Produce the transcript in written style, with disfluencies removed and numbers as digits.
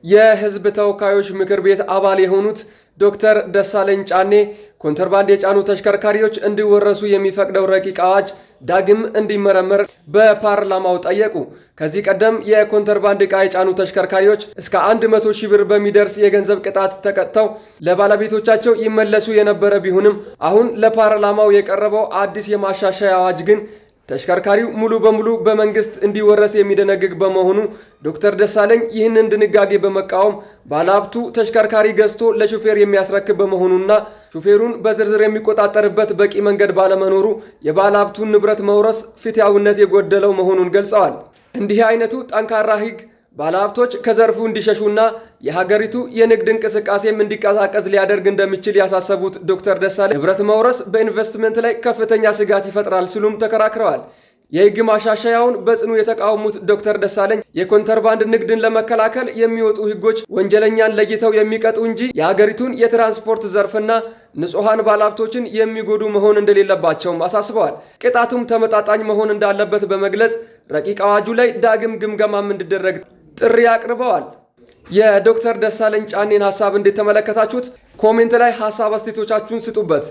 የህዝብ ተወካዮች ምክር ቤት አባል የሆኑት ዶክተር ደሳለኝ ጫኔ ኮንትሮባንድ የጫኑ ተሽከርካሪዎች እንዲወረሱ የሚፈቅደው ረቂቅ አዋጅ ዳግም እንዲመረመር በፓርላማው ጠየቁ። ከዚህ ቀደም የኮንትሮባንድ ዕቃ የጫኑ ተሽከርካሪዎች እስከ 100 ሺህ ብር በሚደርስ የገንዘብ ቅጣት ተቀጥተው ለባለቤቶቻቸው ይመለሱ የነበረ ቢሆንም አሁን ለፓርላማው የቀረበው አዲስ የማሻሻያ አዋጅ ግን ተሽከርካሪው ሙሉ በሙሉ በመንግስት እንዲወረስ የሚደነግግ በመሆኑ ዶክተር ደሳለኝ ይህንን ድንጋጌ በመቃወም ባለሀብቱ ተሽከርካሪ ገዝቶ ለሹፌር የሚያስረክብ በመሆኑና ሹፌሩን በዝርዝር የሚቆጣጠርበት በቂ መንገድ ባለመኖሩ የባለሀብቱን ንብረት መውረስ ፍትሃዊነት የጎደለው መሆኑን ገልጸዋል። እንዲህ አይነቱ ጠንካራ ሕግ ባለሀብቶች ከዘርፉ እንዲሸሹና የሀገሪቱ የንግድ እንቅስቃሴም እንዲቀዛቀዝ ሊያደርግ እንደሚችል ያሳሰቡት ዶክተር ደሳለኝ ንብረት መውረስ በኢንቨስትመንት ላይ ከፍተኛ ስጋት ይፈጥራል ሲሉም ተከራክረዋል። የሕግ ማሻሻያውን በጽኑ የተቃወሙት ዶክተር ደሳለኝ የኮንትሮባንድ ንግድን ለመከላከል የሚወጡ ሕጎች ወንጀለኛን ለይተው የሚቀጡ እንጂ የሀገሪቱን የትራንስፖርት ዘርፍና ንጹሐን ባለሀብቶችን የሚጎዱ መሆን እንደሌለባቸውም አሳስበዋል። ቅጣቱም ተመጣጣኝ መሆን እንዳለበት በመግለጽ ረቂቅ አዋጁ ላይ ዳግም ግምገማም እንዲደረግ ጥሪ አቅርበዋል። የዶክተር ደሳለኝ ጫኔን ሐሳብ እንዴት ተመለከታችሁት? ኮሜንት ላይ ሐሳብ አስተያየቶቻችሁን ስጡበት።